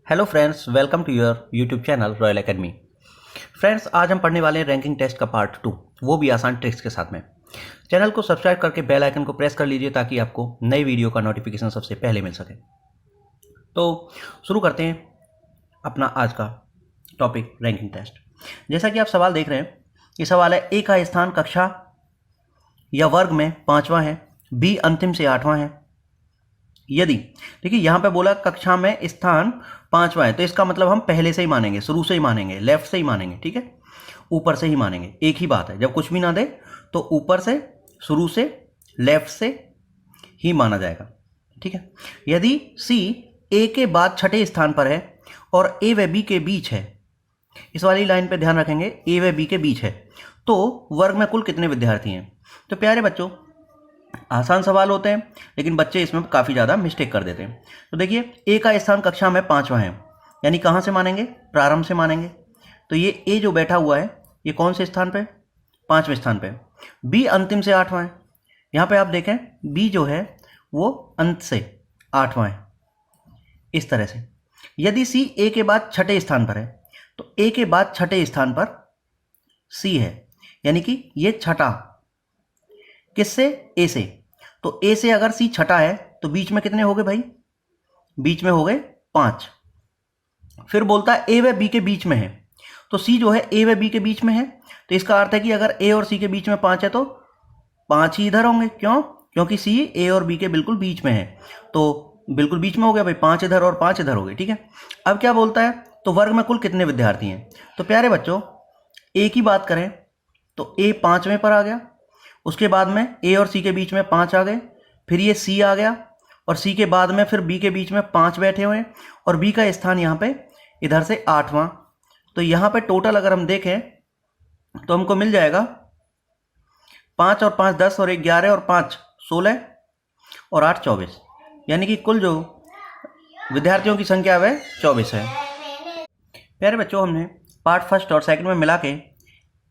Hello friends, welcome to your YouTube channel Royal Academy. Friends, आज हम पढ़ने वाले हैं रैंकिंग टेस्ट का पार्ट 2, वो भी आसान ट्रिक्स के साथ में। चैनल को सब्सक्राइब करके बेल आइकन को प्रेस कर लीजिए ताकि आपको नई वीडियो का नोटिफिकेशन सबसे पहले मिल सके। तो शुरू करते हैं अपना आज का टॉपिक, रैंकिंग टेस्ट। जैसा कि आप सवाल देख रहे हैं, ये सवाल है ए का स्थान कक्षा या वर्ग में 5वां है, बी अंतिम से 8वां है। यदि देखिए यहाँ पे बोला कक्षा में स्थान 5वां है, तो इसका मतलब हम पहले से ही मानेंगे, शुरू से ही मानेंगे, लेफ्ट से ही मानेंगे, ठीक है, ऊपर से ही मानेंगे। एक ही बात है, जब कुछ भी ना दे तो ऊपर से, शुरू से, लेफ्ट से ही माना जाएगा, ठीक है। यदि सी ए के बाद छठे स्थान पर है और ए व बी के बीच है, इस वाली लाइन पे ध्यान रखेंगे, ए व बी के बीच है, तो वर्ग में कुल कितने विद्यार्थी हैं। तो प्यारे बच्चों, आसान सवाल होते हैं लेकिन बच्चे इसमें काफ़ी ज़्यादा मिस्टेक कर देते हैं। तो देखिए, ए का स्थान कक्षा में 5वां है, यानी कहाँ से मानेंगे, प्रारंभ से मानेंगे। तो ये ए जो बैठा हुआ है ये कौन से स्थान पे, 5वें स्थान पे। बी अंतिम से 8वां है, यहाँ पे आप देखें बी जो है वो अंत से 8वां है, इस तरह से। यदि सी ए के बाद छठे स्थान पर है, तो ए के बाद छठे स्थान पर सी है, यानी कि ये छठा, किससे, ए से। तो ए से अगर सी छठा है तो बीच में कितने हो गए भाई, बीच में हो गए 5। फिर बोलता है ए व बी के बीच में है, तो सी जो है ए व बी के बीच में है, तो इसका अर्थ है कि अगर ए और सी के बीच में 5 है तो 5 ही इधर होंगे। क्यों? क्योंकि सी ए और बी के बिल्कुल बीच में है, तो बिल्कुल बीच में हो गया भाई, 5 इधर और 5 इधर हो गए, ठीक है। अब क्या बोलता है, तो वर्ग में कुल कितने विद्यार्थी हैं। तो प्यारे बच्चों, ए की बात करें तो ए 5वें पर आ गया, उसके बाद में ए और सी के बीच में 5 आ गए, फिर ये सी आ गया, और सी के बाद में फिर बी के बीच में 5 बैठे हुए हैं, और बी का स्थान यहाँ पे इधर से 8वां। तो यहाँ पे टोटल अगर हम देखें तो हमको मिल जाएगा 5 और 5 10 और 1 11 और 5 16 और 8 24, यानी कि कुल जो विद्यार्थियों की संख्या वह 24 है। प्यारे बच्चों, हमने पार्ट फर्स्ट और सेकंड में मिला के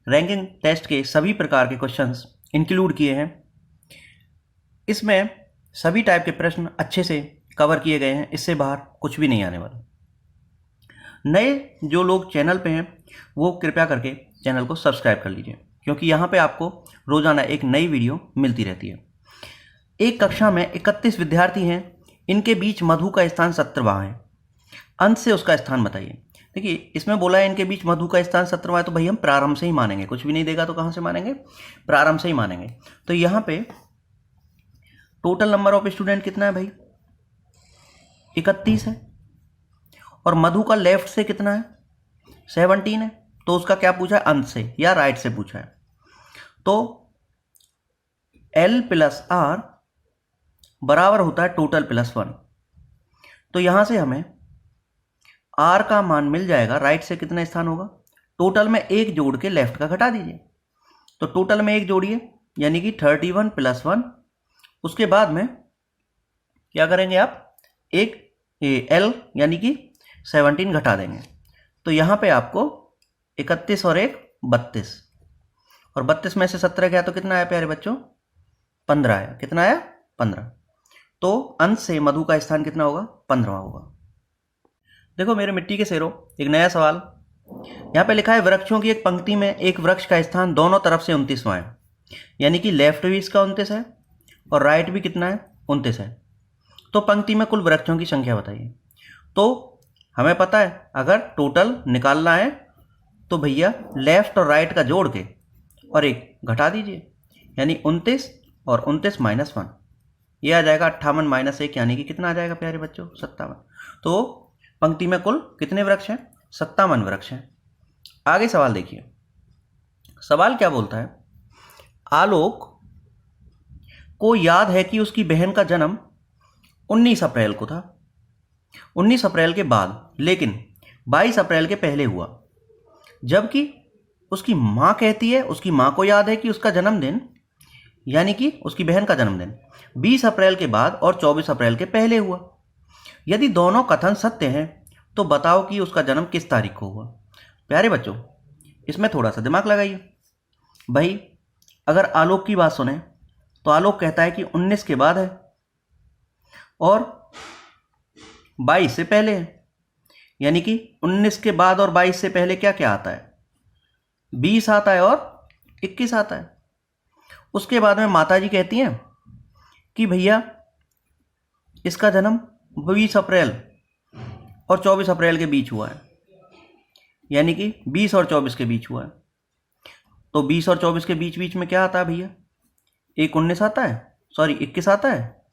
रैंकिंग टेस्ट के सभी प्रकार के क्वेश्चंस इंक्लूड किए हैं। इसमें सभी टाइप के प्रश्न अच्छे से कवर किए गए हैं, इससे बाहर कुछ भी नहीं आने वाला। नए जो लोग चैनल पे हैं वो कृपया करके चैनल को सब्सक्राइब कर लीजिए, क्योंकि यहाँ पे आपको रोज़ाना एक नई वीडियो मिलती रहती है। एक कक्षा में 31 विद्यार्थी हैं, इनके बीच मधु का स्थान 17वां है, अंत से उसका स्थान बताइए। देखिए, इसमें बोला है इनके बीच मधु का स्थान 17वां है, तो भाई हम प्रारंभ से ही मानेंगे, कुछ भी नहीं देगा तो कहाँ से मानेंगे, प्रारंभ से ही मानेंगे। तो यहाँ पे टोटल नंबर ऑफ स्टूडेंट कितना है भाई, 31 है, और मधु का लेफ्ट से कितना है, 17 है, तो उसका क्या पूछा है, अंत से या राइट से पूछा है। तो L + R बराबर होता है टोटल +1। तो यहाँ से हमें R का मान मिल जाएगा, राइट से कितना स्थान होगा, टोटल में 1 जोड़ के लेफ्ट का घटा दीजिए। तो टोटल में 1 जोड़िए, यानी कि 31 + 1। उसके बाद में क्या करेंगे आप, एक L यानी कि 17 घटा देंगे। तो यहाँ पे आपको 31 और 1 32, और 32 में से 17 गया तो कितना आया प्यारे बच्चों, 15 आया। कितना आया, 15। तो अंत से मधु का स्थान कितना होगा, 15वां होगा। देखो मेरे मिट्टी के शेरों, एक नया सवाल यहाँ पे लिखा है, वृक्षों की एक पंक्ति में एक वृक्ष का स्थान दोनों तरफ से 29वां है, यानी कि लेफ्ट भी इसका 29 है और राइट भी कितना है, 29 है। तो पंक्ति में कुल वृक्षों की संख्या बताइए। तो हमें पता है अगर टोटल निकालना है तो भैया लेफ्ट और राइट का जोड़ के और 1 घटा दीजिए, यानी 29 और 29 - 1, ये आ जाएगा 58 - 1, यानी कि कितना आ जाएगा प्यारे बच्चों, 57। तो पंक्ति में कुल कितने वृक्ष हैं, 57 वृक्ष हैं। आगे सवाल देखिए, सवाल क्या बोलता है, आलोक को याद है कि उसकी बहन का जन्म 19 अप्रैल को था, 19 अप्रैल के बाद, लेकिन 22 अप्रैल के पहले हुआ। जबकि उसकी माँ कहती है उसकी माँ को याद है कि उसका जन्मदिन, यानी कि उसकी बहन का जन्मदिन 20 अप्रैल के बाद और 24 अप्रैल के पहले हुआ। यदि दोनों कथन सत्य हैं तो बताओ कि उसका जन्म किस तारीख को हुआ। प्यारे बच्चों, इसमें थोड़ा सा दिमाग लगाइए भाई। अगर आलोक की बात सुने तो आलोक कहता है कि 19 के बाद है और 22 से पहले है, यानी कि 19 के बाद और 22 से पहले क्या क्या आता है? 20 आता है और 21 आता है। उसके बाद में माता जी कहती हैं कि भैया इसका जन्म 20 अप्रैल और 24 अप्रैल के बीच हुआ है, यानी कि 20 और 24 के बीच हुआ है। तो 20 और 24 के बीच बीच में क्या आता है भैया? एक 19 आता है, सॉरी 21 आता है,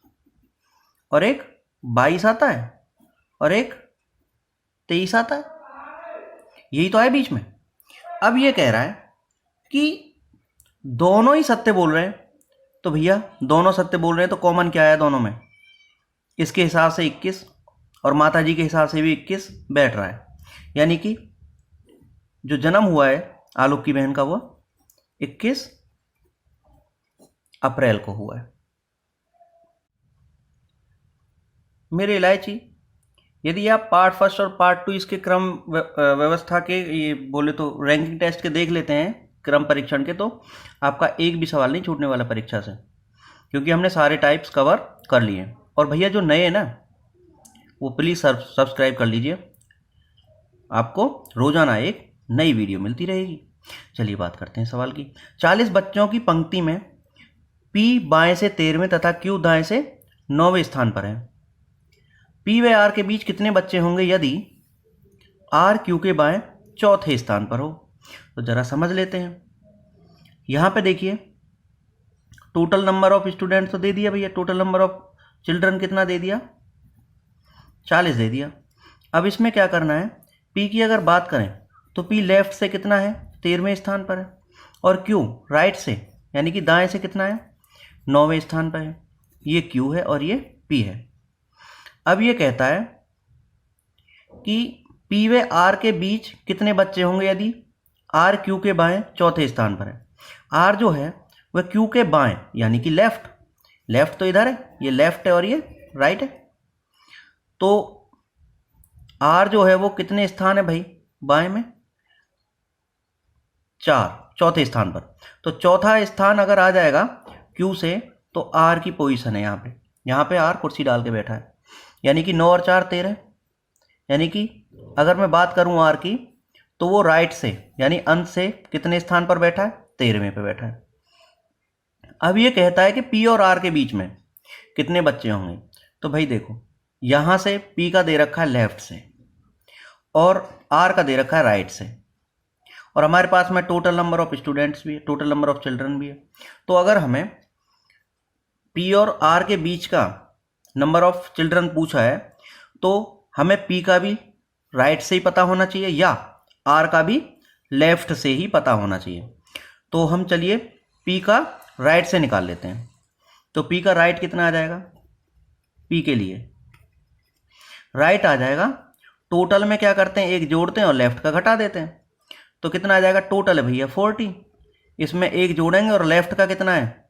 और एक 22 आता है, और एक 23 आता है। यही तो है बीच में। अब ये कह रहा है कि दोनों ही सत्य बोल रहे हैं, तो भैया दोनों सत्य बोल रहे हैं तो कॉमन क्या है दोनों में? इसके हिसाब से 21 और माता जी के हिसाब से भी 21 बैठ रहा है, यानी कि जो जन्म हुआ है आलोक की बहन का वो 21 अप्रैल को हुआ है। मेरे इलायची, यदि आप पार्ट फर्स्ट और पार्ट टू इसके क्रम व्यवस्था के ये बोले तो रैंकिंग टेस्ट के देख लेते हैं क्रम परीक्षण के, तो आपका एक भी सवाल नहीं छूटने वाला परीक्षा से, क्योंकि हमने सारे टाइप्स कवर कर लिए। और भैया जो नए हैं ना वो प्लीज़ सब्सक्राइब कर लीजिए, आपको रोजाना एक नई वीडियो मिलती रहेगी। चलिए बात करते हैं सवाल की। 40 बच्चों की पंक्ति में पी बाएं से 13वें तथा क्यू दाएं से 9वें स्थान पर है। पी व आर के बीच कितने बच्चे होंगे यदि आर क्यू के बाएं चौथे स्थान पर हो? तो जरा समझ लेते हैं। यहां पे देखिए टोटल नंबर ऑफ स्टूडेंट तो दे दिया भैया, टोटल नंबर ऑफ चिल्ड्रन कितना दे दिया? 40 दे दिया। अब इसमें क्या करना है? पी की अगर बात करें तो पी लेफ्ट से कितना है? 13वें स्थान पर है, और क्यू राइट से यानी कि दाएं से कितना है? 9वें स्थान पर है। ये क्यू है और ये पी है। अब ये कहता है कि पी व आर के बीच कितने बच्चे होंगे यदि आर क्यू के बाएं चौथे स्थान पर है। आर जो है वह क्यू के बाएं यानी कि लेफ्ट, लेफ्ट तो इधर है, ये लेफ्ट है और ये राइट है। तो आर जो है वो कितने स्थान है भाई बाएं में? 4, चौथे स्थान पर। तो चौथा स्थान अगर आ जाएगा क्यू से तो आर की पोजीशन है यहाँ पे आर कुर्सी डाल के बैठा है, यानी कि 9 और 4 13। यानी कि अगर मैं बात करूं आर की तो वो राइट से यानी अंत से कितने स्थान पर बैठा है? 13वें पे बैठा है। अब ये कहता है कि पी और आर के बीच में कितने बच्चे होंगे। तो भाई देखो यहां से पी का दे रखा है लेफ्ट से और आर का दे रखा है राइट से, और हमारे पास में टोटल नंबर ऑफ स्टूडेंट्स भी है, टोटल नंबर ऑफ चिल्ड्रन भी है। तो अगर हमें पी और आर के बीच का नंबर ऑफ चिल्ड्रन पूछा है तो हमें पी का भी राइट से ही पता होना चाहिए या आर का भी लेफ्ट से ही पता होना चाहिए। तो हम चलिए पी का राइट से निकाल लेते हैं। तो पी का राइट कितना आ जाएगा? पी के लिए राइट आ जाएगा, टोटल में क्या करते हैं एक जोड़ते हैं और लेफ्ट का घटा देते हैं। तो कितना आ जाएगा? टोटल है भैया 40, इसमें एक जोड़ेंगे और लेफ्ट का कितना है?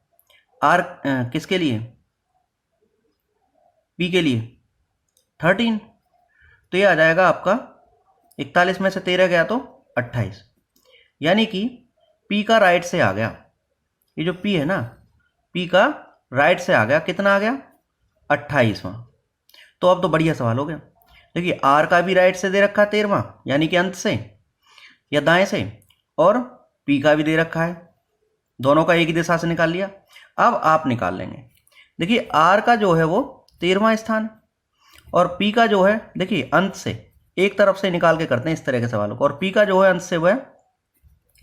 आर किसके लिए? पी के लिए 13। तो ये आ जाएगा आपका 41 में से 13 गया तो 28, यानी कि पी का राइट से आ गया। ये जो पी है ना पी का राइट से आ गया, कितना आ गया? 28वां। तो अब तो बढ़िया सवाल हो गया। देखिए आर का भी राइट से दे रखा है 13वां यानी कि अंत से या दाएं से, और पी का भी दे रखा है, दोनों का एक ही दिशा से निकाल लिया। अब आप निकाल लेंगे। देखिए आर का जो है वो 13वां स्थान और पी का जो है देखिए अंत से एक तरफ से निकाल के करते हैं इस तरह के सवालों को, और पी का जो है अंत से वह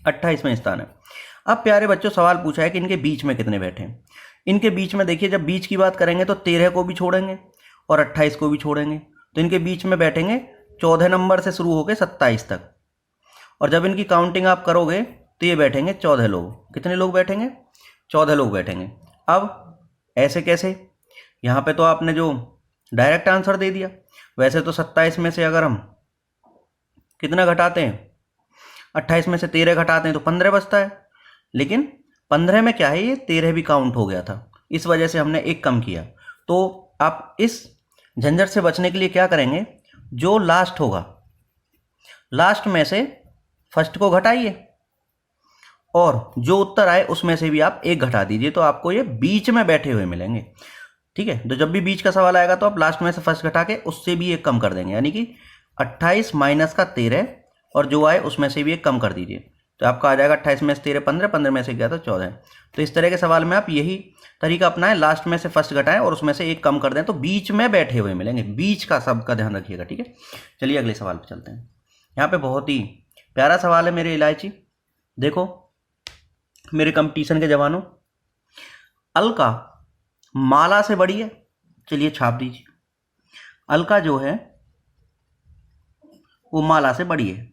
28वां स्थान है। अब प्यारे बच्चों सवाल पूछा है कि इनके बीच में कितने बैठे हैं। इनके बीच में देखिए जब बीच की बात करेंगे तो 13 को भी छोड़ेंगे और 28 को भी छोड़ेंगे, तो इनके बीच में बैठेंगे 14 नंबर से शुरू होकर 27 तक, और जब इनकी काउंटिंग आप करोगे तो ये बैठेंगे 14 लोग। कितने लोग बैठेंगे? 14 लोग बैठेंगे। अब ऐसे कैसे? यहाँ पे तो आपने जो डायरेक्ट आंसर दे दिया। वैसे तो 27 में से अगर हम कितना घटाते हैं, 28 में से 13 घटाते हैं तो 15 बचता है, लेकिन 15 में क्या है ये 13 भी काउंट हो गया था, इस वजह से हमने एक कम किया। तो आप इस झंझट से बचने के लिए क्या करेंगे, जो लास्ट होगा लास्ट में से फर्स्ट को घटाइए और जो उत्तर आए उसमें से भी आप एक घटा दीजिए, तो आपको ये बीच में बैठे हुए मिलेंगे। ठीक है, तो जब भी बीच का सवाल आएगा तो आप लास्ट में से फर्स्ट घटा के उससे भी एक कम कर देंगे, यानी कि 28 माइनस का 13 और जो आए उसमें से भी एक कम कर दीजिए, तो आपका आ जाएगा 28 में से 13 15, 15 में से गया तो 14। तो इस तरह के सवाल में आप यही तरीका अपनाएं, लास्ट में से फर्स्ट घटाएं और उसमें से एक कम कर दें, तो बीच में बैठे हुए मिलेंगे, बीच का सब का ध्यान रखिएगा, ठीक है। चलिए अगले सवाल पर चलते हैं। यहाँ पे बहुत ही प्यारा सवाल है मेरे इलायची। देखो मेरे कंपटीशन के जवानों, अलका माला से बड़ी है, चलिए छाप दीजिए। अलका जो है वो माला से बड़ी है।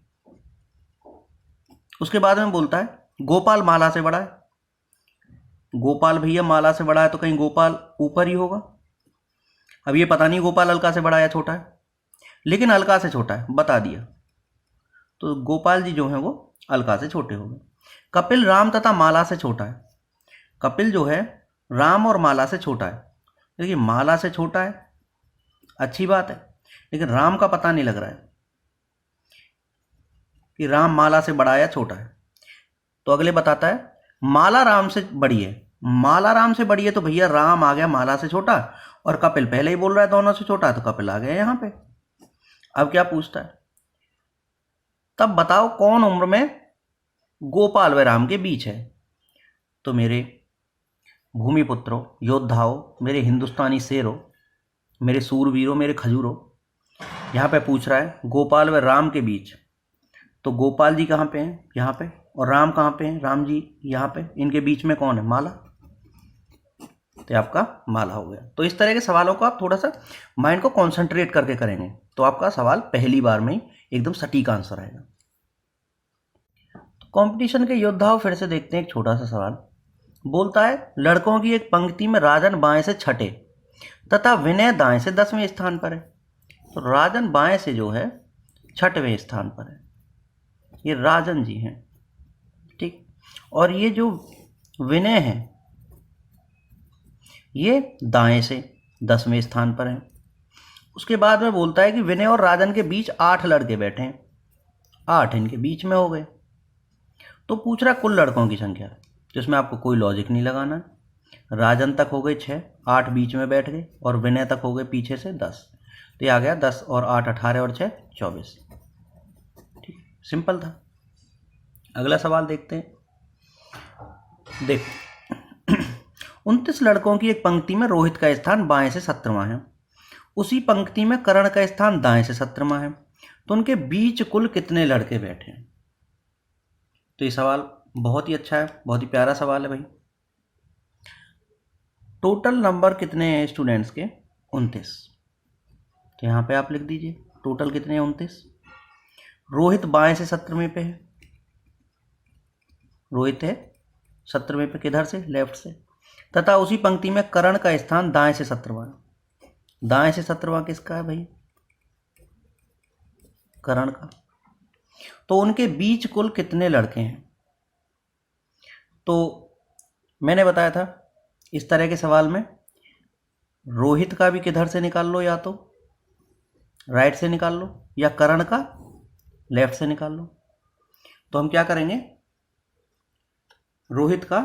उसके बाद में बोलता है गोपाल माला से बड़ा है। गोपाल भैया माला से बड़ा है तो कहीं गोपाल ऊपर ही होगा। अब ये पता नहीं गोपाल अलका से बड़ा है या छोटा है, लेकिन अलका से छोटा है बता दिया, तो गोपाल जी जो हैं वो अलका से छोटे हो गए। कपिल राम तथा माला से छोटा है। कपिल जो है राम और माला से छोटा है। देखिए माला से छोटा है अच्छी बात है, लेकिन राम का पता नहीं लग रहा है कि राम माला से बड़ा है या छोटा है। तो अगले बताता है माला राम से बड़ी है। माला राम से बड़ी है तो भैया राम आ गया माला से छोटा, और कपिल पहले ही बोल रहा है दोनों से छोटा, तो कपिल आ गया यहाँ पे। अब क्या पूछता है, तब बताओ कौन उम्र में गोपाल व राम के बीच है। तो मेरे भूमिपुत्रों, योद्धाओं, मेरे हिंदुस्तानी शेरों, मेरे सूरवीरों, मेरे खजूरों, यहाँ पे पूछ रहा है गोपाल व राम के बीच, तो गोपाल जी कहाँ पे हैं, यहाँ पे, और राम कहाँ पे हैं, राम जी यहाँ पे, इनके बीच में कौन है, माला, तो आपका माला हो गया। तो इस तरह के सवालों को आप थोड़ा सा माइंड को कॉन्सेंट्रेट करके करेंगे तो आपका सवाल पहली बार में ही एकदम सटीक आंसर आएगा। तो कंपटीशन के योद्धाओं फिर से देखते हैं एक छोटा सा सवाल। बोलता है लड़कों की एक पंक्ति में राजन बाएं से छठे तथा विनय दाएं से 10वें स्थान पर है। तो राजन बाएं से जो है 6वें स्थान पर है, ये राजन जी हैं, ठीक। और ये जो विनय है ये दाएं से 10वें स्थान पर है। उसके बाद में बोलता है कि विनय और राजन के बीच 8 लड़के बैठे हैं, 8 इनके बीच में हो गए। तो पूछ रहा कुल लड़कों की संख्या, जिसमें आपको कोई लॉजिक नहीं लगाना है। राजन तक हो गए 6, 8 बीच में बैठ गए, और विनय तक हो गए पीछे से 10, तो ये आ गया 10 और 8 18 और 6 24, ठीक, सिंपल था। अगला सवाल देखते हैं। देखो 29 लड़कों की एक पंक्ति में रोहित का स्थान बाएं से 17वां है, उसी पंक्ति में कर्ण का स्थान दाएं से 17वां है, तो उनके बीच कुल कितने लड़के बैठे हैं। तो ये सवाल बहुत ही अच्छा है, बहुत ही प्यारा सवाल है भाई। टोटल नंबर कितने हैं स्टूडेंट्स के, 29, तो यहाँ पे आप लिख दीजिए टोटल कितने हैं 29। रोहित बाएं से 17वें पे है, रोहित है 17वें पे, किधर से, लेफ्ट से, तथा उसी पंक्ति में कर्ण का स्थान दाएं से 17वां। दाएं से 17वां किसका है भाई, कर्ण का। तो उनके बीच कुल कितने लड़के हैं। तो मैंने बताया था इस तरह के सवाल में रोहित का भी किधर से निकाल लो, या तो राइट से निकाल लो या कर्ण का लेफ्ट से निकाल लो। तो हम क्या करेंगे, रोहित का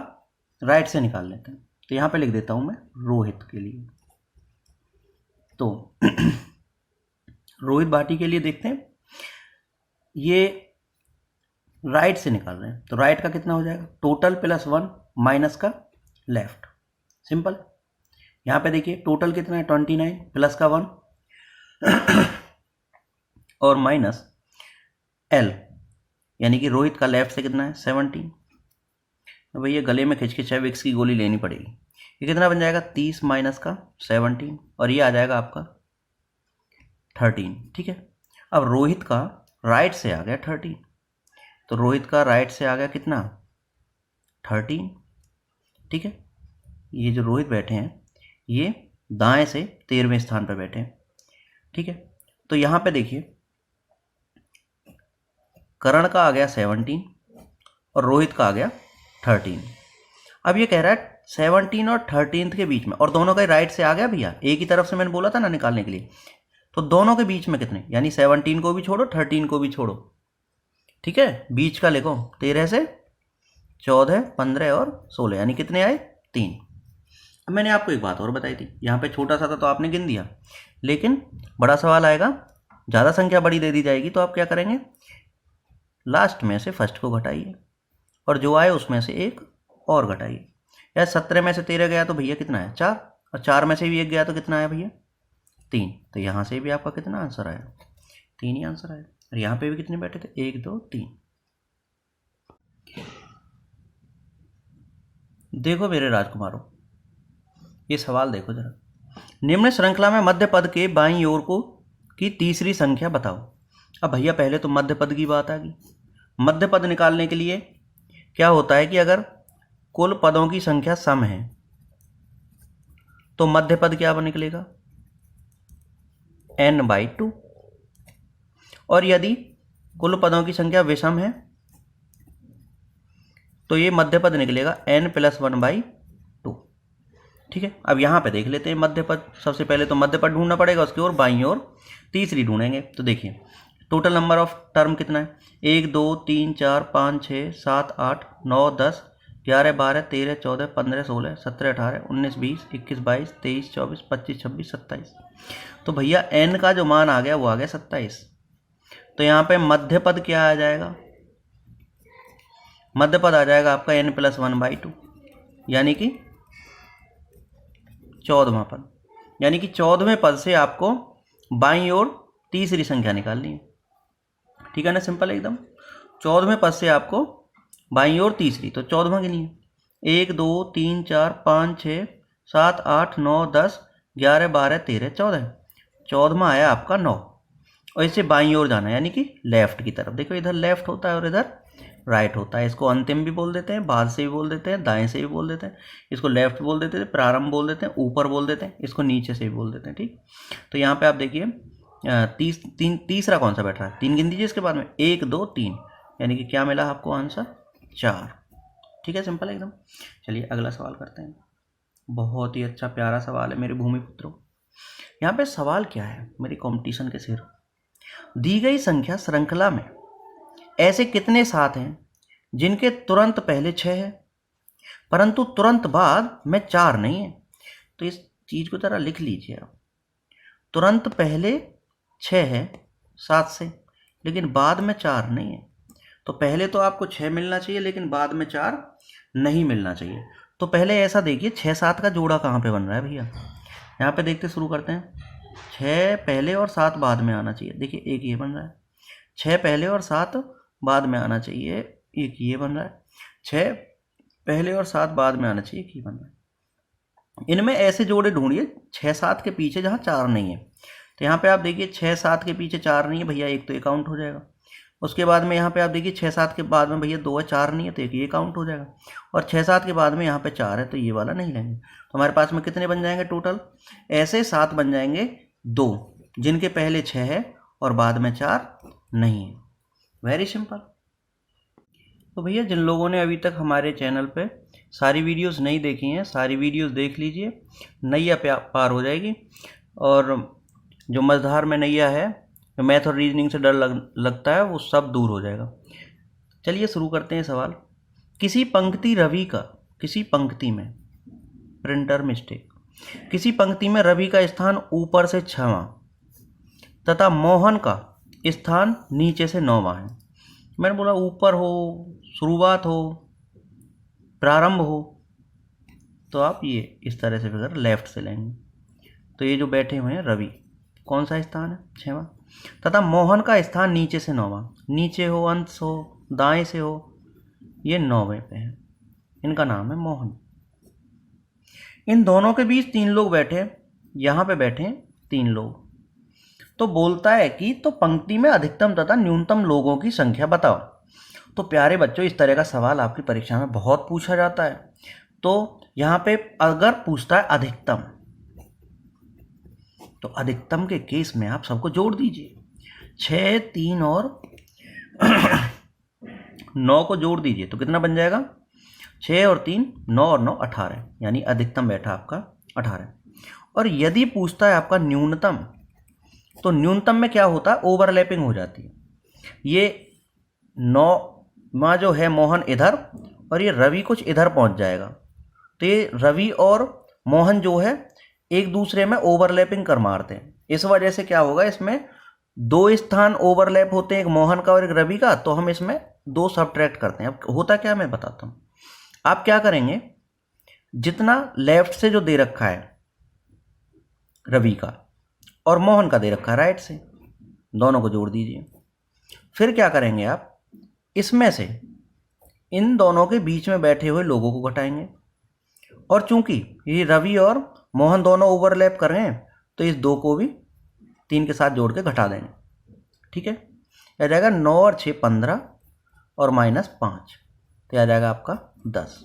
राइट से निकाल लेते हैं। तो यहाँ पे लिख देता हूँ मैं रोहित के लिए। तो रोहित भाटी के लिए देखते हैं, ये राइट से निकाल रहे हैं, तो राइट का कितना हो जाएगा, टोटल प्लस 1 माइनस का लेफ्ट, सिंपल। यहाँ पे देखिए टोटल कितना है 29 प्लस का 1 और माइनस एल, यानी कि रोहित का लेफ्ट से कितना है 17। तो भैया गले में खिचखिच है, विक्स की गोली लेनी पड़ेगी। ये कितना बन जाएगा 30 माइनस का 17, और ये आ जाएगा आपका 13, ठीक है। अब रोहित का राइट से आ गया 13, तो रोहित का राइट से आ गया कितना 13, ठीक है। ये जो रोहित बैठे हैं ये दाएं से 13वें स्थान पर बैठे हैं, ठीक है। तो यहाँ पे देखिए कर्ण का आ गया 17 और रोहित का आ गया 13। अब ये कह रहा है 17 और 13 के बीच में, और दोनों का राइट से आ गया भैया, एक ही तरफ से मैंने बोला था ना निकालने के लिए। तो दोनों के बीच में कितने, यानी 17 को भी छोड़ो 13 को भी छोड़ो, ठीक है। बीच का लिखो 13 से 14 15 और 16, यानी कितने आए 3। अब मैंने आपको एक बात और बताई थी, यहाँ पे छोटा सा था तो आपने गिन दिया, लेकिन बड़ा सवाल आएगा ज़्यादा संख्या बड़ी दे दी जाएगी तो आप क्या करेंगे, लास्ट में से फर्स्ट को घटाइए और जो आए उसमें से एक और घटाइए। या 17 में से 13 गया तो भैया कितना है 4, और 4 में से भी एक गया तो कितना आया भैया 3। तो यहाँ से भी आपका कितना आंसर आया, 3 ही आंसर आया। और यहाँ पे भी कितने बैठे थे, 1 2 3। देखो मेरे राजकुमारों, ये सवाल देखो जरा। निम्न श्रृंखला में मध्य पद के बाईं ओर को की तीसरी संख्या बताओ। अब भैया पहले तो मध्य पद की बात आ गई। मध्य पद निकालने के लिए क्या होता है कि अगर कुल पदों की संख्या सम है तो मध्य पद क्या निकलेगा, n/2। और यदि कुल पदों की संख्या विषम है तो ये मध्य पद निकलेगा n+1/2। ठीक है, अब यहाँ पे देख लेते हैं मध्य पद। सबसे पहले तो मध्य पद ढूंढना पड़ेगा, उसकी ओर बाईं ओर तीसरी ढूंढेंगे। तो देखिए टोटल नंबर ऑफ टर्म कितना है, 1 2 3 4 5 6 7 8 9 10 11 12 13 14 15 16 17 18 19 20 21 22 23 24 25 26 27। तो भैया n का जो मान आ गया वो आ गया 27। तो यहाँ पे मध्य पद क्या आ जाएगा, मध्य पद आ जाएगा आपका n+1/2 यानी कि 14वां पद। यानी कि 14वें पद से आपको बाईं ओर तीसरी संख्या निकालनी है। ठीक है ना, सिंपल एकदम। 14वें पद से आपको बाईं ओर तीसरी, तो 14वां गिनिए, 1 2 3 4 5 6 7 8 9 10 11 12 13 14। 14वां आया आपका 9। और इसे बाईं ओर जाना है यानी कि लेफ्ट की तरफ। देखो इधर लेफ्ट होता है और इधर राइट होता है। इसको अंतिम भी बोल देते हैं, बाद से भी बोल देते हैं, दाएं से भी बोल देते हैं। इसको लेफ्ट बोल देते हैं, प्रारंभ बोल देते हैं, ऊपर बोल देते हैं, इसको नीचे से भी बोल देते हैं। ठीक, तो यहाँ पे आप देखिए तीसरा कौन सा बैठ रहा है, 3 गिन दीजिए इसके बाद में, 1 2 3, यानी कि क्या मिला आपको आंसर 4। ठीक है, सिंपल एकदम। चलिए अगला सवाल करते हैं। बहुत ही अच्छा प्यारा सवाल है मेरे भूमिपुत्रों। यहाँ पे सवाल क्या है मेरी कंपटीशन के सिर, दी गई संख्या श्रृंखला में ऐसे कितने साथ हैं जिनके तुरंत पहले 6 है परंतु तुरंत बाद में 4 नहीं है। तो इस चीज को जरा लिख लीजिए आप। तुरंत पहले 6 है 7 से, लेकिन बाद में 4 नहीं है। तो पहले तो आपको 6 मिलना चाहिए लेकिन बाद में 4 नहीं मिलना चाहिए। तो पहले ऐसा देखिए 6 7 का जोड़ा कहाँ पे बन रहा है भैया, यहाँ पे देखते शुरू करते हैं। 6 पहले और 7 बाद में आना चाहिए। देखिए एक ये बन रहा है, 6 पहले और 7 बाद में आना चाहिए, एक ये बन रहा है। 6 पहले और 7 बाद में आना चाहिए, एक ये बन रहा है। इनमें ऐसे जोड़े ढूंढिए 6 7 के पीछे जहाँ 4 नहीं है। तो यहाँ पे आप देखिए 6 7 के पीछे 4 नहीं है भैया, एक तो ये काउंट हो जाएगा। उसके बाद में यहाँ पे आप देखिए 6 7 के बाद में भैया 2 है, 4 नहीं है, तो एक ये काउंट हो जाएगा। और 6 7 के बाद में यहाँ पे 4 है, तो ये वाला नहीं लेंगे। तो हमारे पास में कितने बन जाएंगे टोटल, ऐसे 7 बन जाएंगे 2, जिनके पहले 6 है और बाद में 4 नहीं है। Very simple. तो भैया जिन लोगों ने अभी तक हमारे चैनल पे सारी वीडियोस नहीं देखी हैं, सारी वीडियोस देख लीजिए, नैया पार हो जाएगी। और जो मझधार में नैया है, जो मैथ और रीजनिंग से डर लगता है, वो सब दूर हो जाएगा। चलिए शुरू करते हैं सवाल। किसी पंक्ति में प्रिंटर मिस्टेक, किसी पंक्ति में रवि का स्थान ऊपर से 6वां तथा मोहन का स्थान नीचे से 9वां है। मैंने बोला ऊपर हो, शुरुआत हो, प्रारंभ हो, तो आप ये इस तरह से फिगर लेफ्ट से लेंगे। तो ये जो बैठे हुए हैं रवि, कौन सा स्थान है 6वां, तथा मोहन का स्थान नीचे से 9वां, नीचे हो, अंत हो, दाएं से हो, ये 9वें पे है, इनका नाम है मोहन। इन दोनों के बीच 3 लोग बैठे, यहाँ पे बैठे 3 लोग। तो बोलता है कि तो पंक्ति में अधिकतम तथा न्यूनतम लोगों की संख्या बताओ। तो प्यारे बच्चों, इस तरह का सवाल आपकी परीक्षा में बहुत पूछा जाता है। तो यहाँ पे अगर पूछता है अधिकतम, तो अधिकतम के केस में आप सबको जोड़ दीजिए। 6 3 और 9 को जोड़ दीजिए तो कितना बन जाएगा, 6 और 3 9 और 9 18, यानी अधिकतम बैठा आपका 18। और यदि पूछता है आपका न्यूनतम, तो न्यूनतम में क्या होता है, ओवरलैपिंग हो जाती है। ये 9वां जो है मोहन इधर, और ये रवि कुछ इधर पहुंच जाएगा। तो ये रवि और मोहन जो है एक दूसरे में ओवरलैपिंग कर मारते हैं। इस वजह से क्या होगा, इसमें दो स्थान ओवरलैप होते हैं, एक मोहन का और एक रवि का, तो हम इसमें 2 सब्ट्रैक्ट करते हैं। अब होता क्या मैं बताता हूँ। आप क्या करेंगे, जितना लेफ्ट से जो दे रखा है रवि का और मोहन का दे रखा है राइट से, दोनों को जोड़ दीजिए। फिर क्या करेंगे आप, इसमें से इन दोनों के बीच में बैठे हुए लोगों को घटाएंगे, और चूंकि ये रवि और मोहन दोनों ओवरलैप कर रहे हैं तो इस 2 को भी 3 के साथ जोड़ के घटा देंगे। ठीक है, आ जाएगा 9 और 6 15 और -5, तो आ जाएगा आपका 10।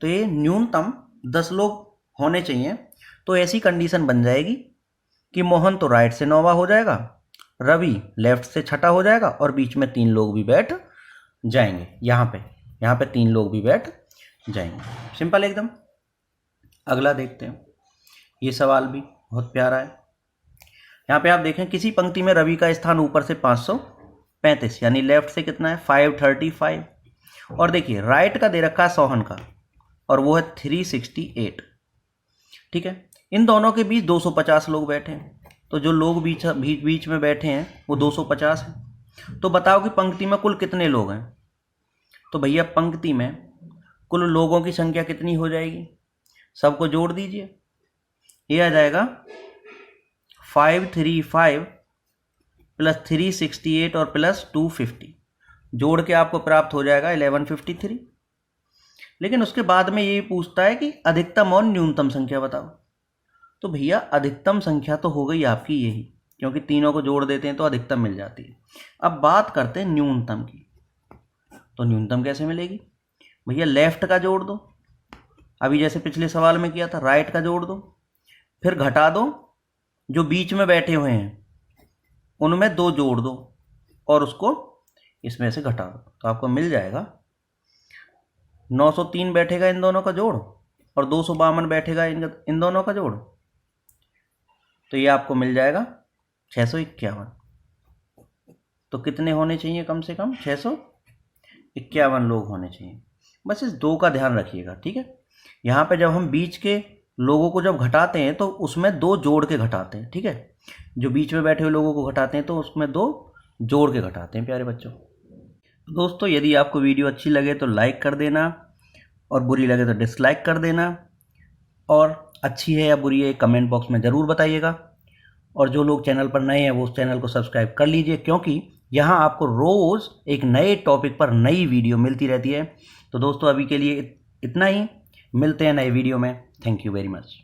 तो ये न्यूनतम 10 लोग होने चाहिए। तो ऐसी कंडीशन बन जाएगी कि मोहन तो राइट से 9वां हो जाएगा, रवि लेफ्ट से 6ठा हो जाएगा, और बीच में 3 लोग भी बैठ जाएंगे। यहाँ पे 3 लोग भी बैठ जाएंगे। सिंपल एकदम। अगला देखते हैं, ये सवाल भी बहुत प्यारा है। यहाँ पे आप देखें, किसी पंक्ति में रवि का स्थान ऊपर से 535, यानी लेफ्ट से कितना है 535, और देखिए राइट का दे रखा है सोहन का, और वो है 368। ठीक है, इन दोनों के बीच 250 लोग बैठे हैं, तो जो लोग बीच में बैठे हैं वो 250 हैं। तो बताओ कि पंक्ति में कुल कितने लोग हैं। तो भैया पंक्ति में कुल लोगों की संख्या कितनी हो जाएगी, सबको जोड़ दीजिए। ये आ जाएगा 535 प्लस 368 और प्लस 250, जोड़ के आपको प्राप्त हो जाएगा 1153। लेकिन उसके बाद में ये पूछता है कि अधिकतम और न्यूनतम संख्या बताओ। तो भैया अधिकतम संख्या तो हो गई आपकी यही, क्योंकि तीनों को जोड़ देते हैं तो अधिकतम मिल जाती है। अब बात करते हैं न्यूनतम की। तो न्यूनतम कैसे मिलेगी, भैया लेफ्ट का जोड़ दो, अभी जैसे पिछले सवाल में किया था, राइट का जोड़ दो, फिर घटा दो, जो बीच में बैठे हुए हैं उनमें 2 जोड़ दो, और उसको इसमें से घटा दो, तो आपको मिल जाएगा 903 बैठेगा इन दोनों का जोड़, और 252 बैठेगा इन दोनों का जोड़, तो ये आपको मिल जाएगा 651। तो कितने होने चाहिए, कम से कम 651 लोग होने चाहिए। बस इस 2 का ध्यान रखिएगा। ठीक है, यहाँ पे जब हम बीच के लोगों को जब घटाते हैं तो उसमें 2 जोड़ के घटाते हैं। ठीक है, जो बीच में बैठे हुए लोगों को घटाते हैं तो उसमें 2 जोड़ के घटाते हैं प्यारे बच्चों। दोस्तों, यदि आपको वीडियो अच्छी लगे तो लाइक कर देना, और बुरी लगे तो डिसलाइक कर देना, और अच्छी है या बुरी है कमेंट बॉक्स में ज़रूर बताइएगा। और जो लोग चैनल पर नए हैं वो उस चैनल को सब्सक्राइब कर लीजिए, क्योंकि यहाँ आपको रोज़ एक नए टॉपिक पर नई वीडियो मिलती रहती है। तो दोस्तों, अभी के लिए इतना ही, मिलते हैं नए वीडियो में। Thank you very much.